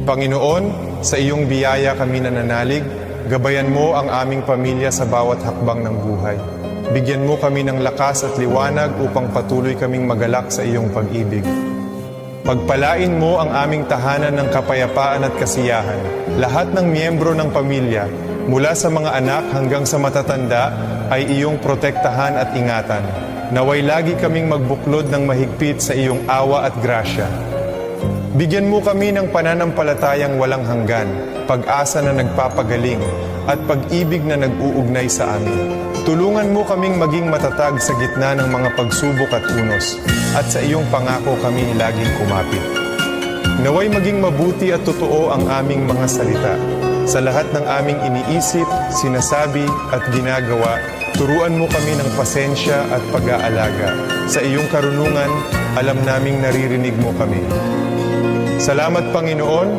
Panginoon, sa iyong biyaya kami nananalig, gabayan mo ang aming pamilya sa bawat hakbang ng buhay. Bigyan mo kami ng lakas at liwanag upang patuloy kaming magalak sa iyong pag-ibig. Pagpalain mo ang aming tahanan ng kapayapaan at kasiyahan. Lahat ng miyembro ng pamilya, mula sa mga anak hanggang sa matatanda, ay iyong protektahan at ingatan. Naway lagi kaming magbuklod ng mahigpit sa iyong awa at grasya. Bigyan mo kami ng pananampalatayang walang hanggan, pag-asa na nagpapagaling, at pag-ibig na nag-uugnay sa amin. Tulungan mo kaming maging matatag sa gitna ng mga pagsubok at unos, at sa iyong pangako kami laging kumapit. Naway maging mabuti at totoo ang aming mga salita. Sa lahat ng aming iniisip, sinasabi at ginagawa, turuan mo kami ng pasensya at pag-aalaga. Sa iyong karunungan, alam naming naririnig mo kami. Salamat, Panginoon,